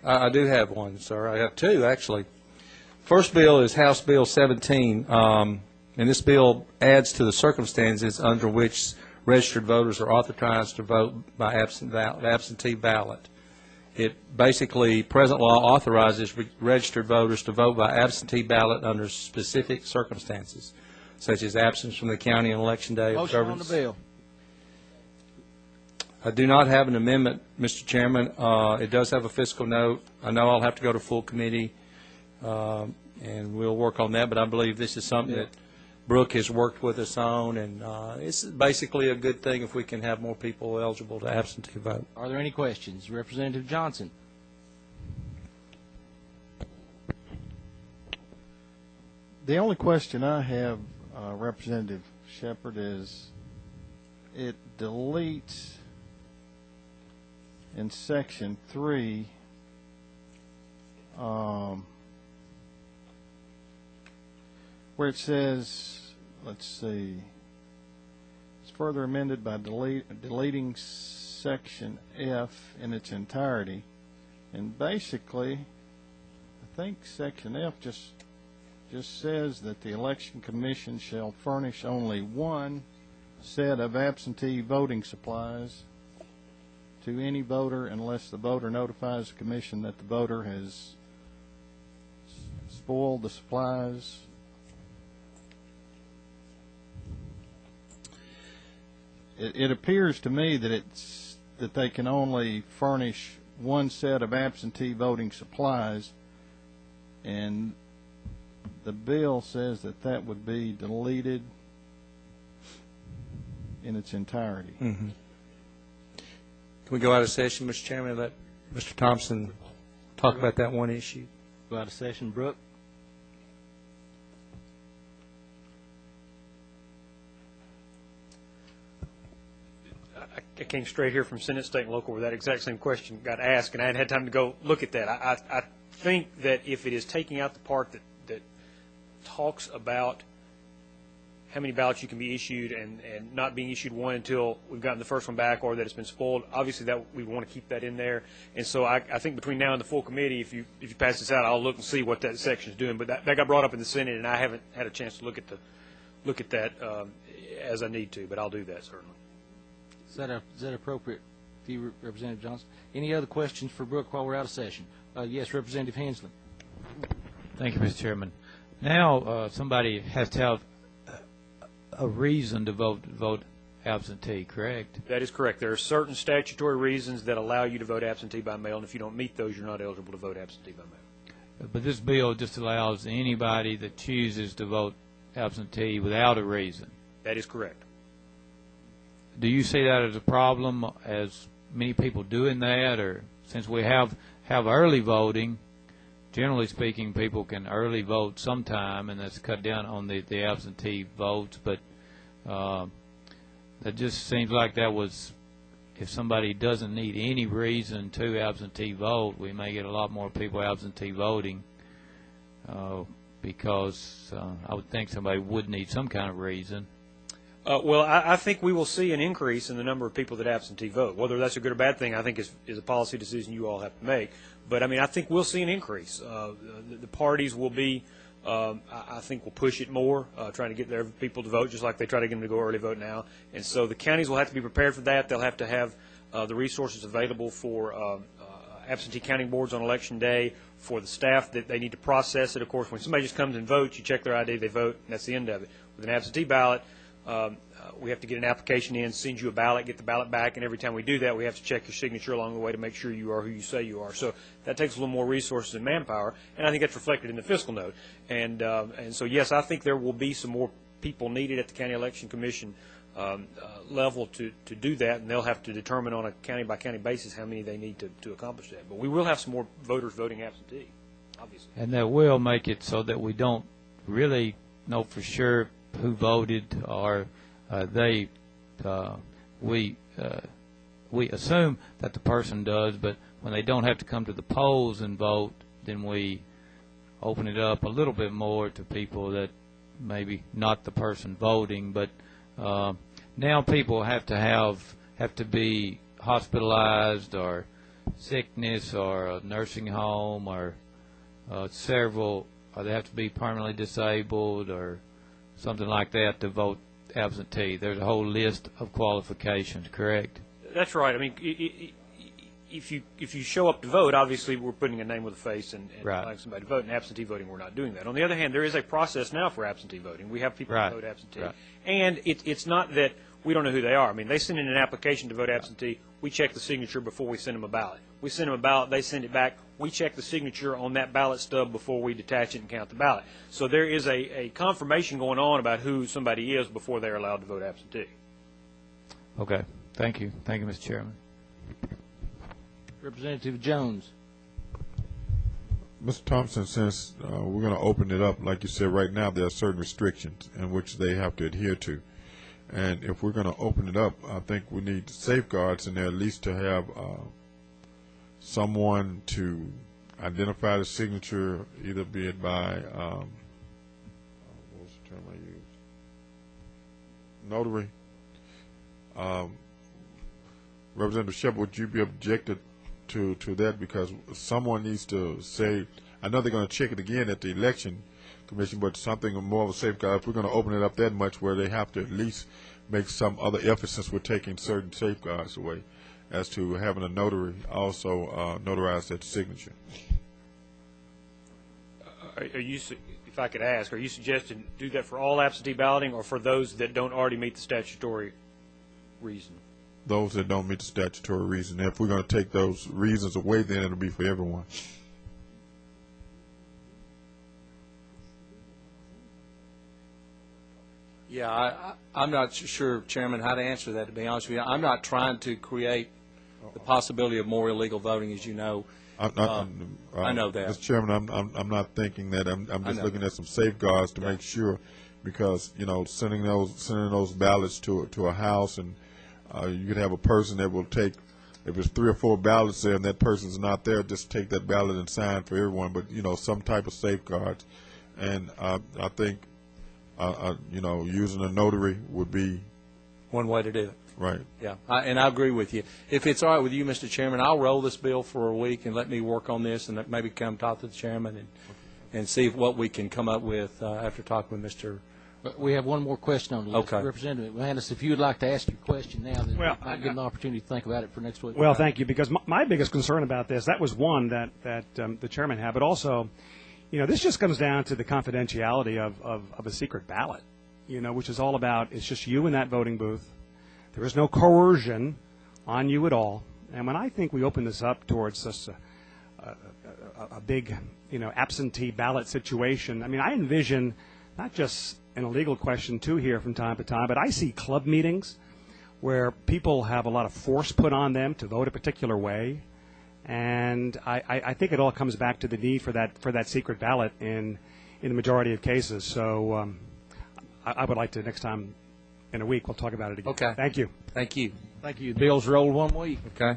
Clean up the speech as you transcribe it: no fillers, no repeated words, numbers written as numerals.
I do have one, sir. I have two, actually. First bill is House Bill 17, and this bill adds to the circumstances under which registered voters are authorized to vote by absentee ballot. It basically, present law authorizes registered voters to vote by absentee ballot under specific circumstances, such as absence from the county on election day. Motion on the bill. I do not have an amendment, Mr. Chairman. It does have a fiscal note. I know I'll have to go to full committee, and we'll work on that, but I believe this is something that Brooke has worked with us on, and it's basically a good thing if we can have more people eligible to absentee vote. Are there any questions? Representative Johnson. The only question I have, Representative Shepard, is it deletes in Section 3 where it says, let's see, it's further amended by deleting Section F in its entirety. And basically, I think Section F just says that the Election Commission shall furnish only one set of absentee voting supplies to any voter unless the voter notifies the commission that the voter has spoiled the supplies. It appears to me that they can only furnish one set of absentee voting supplies, and the bill says that would be deleted in its entirety. Mm-hmm. Can we go out of session, Mr. Chairman, and let Mr. Thompson talk about that one issue? Go out of session, Brooke. I came straight here from Senate, State, and Local where that exact same question got asked, and I hadn't had time to go look at that. I think that if it is taking out the part that talks about how many ballots you can be issued and not being issued one until we've gotten the first one back or that it's been spoiled, obviously that we want to keep that in there. And so I think between now and the full committee, if you pass this out, I'll look and see what that section is doing. But that got brought up in the Senate, and I haven't had a chance to look at that as I need to, but I'll do that certainly. Is that appropriate to you, Representative Johnson? Any other questions for Brooke while we're out of session? Yes, Representative Hensley. Thank you, Mr. Chairman. Now somebody has to have a reason to vote absentee, correct? That is correct. There are certain statutory reasons that allow you to vote absentee by mail, and if you don't meet those, you're not eligible to vote absentee by mail. But this bill just allows anybody that chooses to vote absentee without a reason. That is correct. Do you see that as a problem, as many people doing that, or since we have early voting, generally speaking, people can early vote sometime, and that's cut down on the absentee votes, but that just seems like that was, if somebody doesn't need any reason to absentee vote, we may get a lot more people absentee voting because I would think somebody would need some kind of reason. Well, I think we will see an increase in the number of people that absentee vote. Whether that's a good or bad thing, I think is a policy decision you all have to make. But, I mean, I think we'll see an increase. The parties will be, I think, will push it more, trying to get their people to vote, just like they try to get them to go early vote now. And so the counties will have to be prepared for that. They'll have to have the resources available for absentee counting boards on election day, for the staff that they need to process it. Of course, when somebody just comes and votes, you check their ID, they vote, and that's the end of it. With an absentee ballot, we have to get an application in, send you a ballot, get the ballot back, and every time we do that, we have to check your signature along the way to make sure you are who you say you are. So that takes a little more resources and manpower, and I think that's reflected in the fiscal note. And so, yes, I think there will be some more people needed at the County Election Commission level to do that, and they'll have to determine on a county-by-county basis how many they need to accomplish that. But we will have some more voters voting absentee, obviously. And that will make it so that we don't really know for sure who voted, or we assume that the person does, but when they don't have to come to the polls and vote, then we open it up a little bit more to people that maybe not the person voting, but now people have to be hospitalized or sickness or a nursing home or several, or they have to be permanently disabled or something like that to vote absentee. There's a whole list of qualifications, correct? That's right. I mean, if you show up to vote, obviously we're putting a name with a face and Right. allowing somebody to vote. In absentee voting, we're not doing that. On the other hand, there is a process now for absentee voting. We have people Right. who vote absentee, Right. and it's not that we don't know who they are. I mean, they send in an application to vote absentee. We check the signature before we send them a ballot. We send them a ballot. They send it back. We check the signature on that ballot stub before we detach it and count the ballot. So there is a confirmation going on about who somebody is before they're allowed to vote absentee. Okay. Thank you. Thank you, Mr. Chairman. Representative Jones. Mr. Thompson, since we're going to open it up, like you said, right now there are certain restrictions in which they have to adhere to. And if we're going to open it up, I think we need safeguards in there at least to have someone to identify the signature, either be it by, what was the term I used? Notary. Representative Shepard, would you be objected to that, because someone needs to say, I know they're going to check it again at the election commission, but something more of a safeguard, if we're going to open it up that much, where they have to at least make some other effort, since we're taking certain safeguards away, as to having a notary also notarize that signature. Are you, if I could ask, are you suggesting do that for all absentee balloting or for those that don't already meet the statutory reason? Those that don't meet the statutory reason. If we're going to take those reasons away, then it'll be for everyone. Yeah, I'm not sure, Chairman, how to answer that, to be honest with you. I'm not trying to create the possibility of more illegal voting, as you know. I know that. Mr. Chairman, I'm not thinking that. I'm just looking at some safeguards to make sure, because sending those ballots to a house, and you could have a person that will take, if it's 3 or 4 ballots there and that person's not there, just take that ballot and sign for everyone. But some type of safeguards, and I think using a notary would be One way to do it. right. Yeah, and I agree with you. If it's all right with you, Mr. Chairman, I'll roll this bill for a week and let me work on this, and maybe come talk to the chairman and see what we can come up with after talking with Mr. We have one more question on the list. Okay. Representative Landis, if you would like to ask your question now, then Well, I'll give an opportunity to think about it for next week. Well, thank you, because my biggest concern about this, that was one that the chairman had, but also, this just comes down to the confidentiality of a secret ballot, which is all about, it's just you in that voting booth. There is no coercion on you at all. And when I think we open this up towards this, a big, absentee ballot situation, I envision not just an illegal question too here from time to time, but I see club meetings where people have a lot of force put on them to vote a particular way. And I think it all comes back to the need for that secret ballot in the majority of cases. So I would like to, next time in a week, we'll talk about it again. Okay. Thank you. Thank you. Thank you. The bill's rolled 1 week. Okay.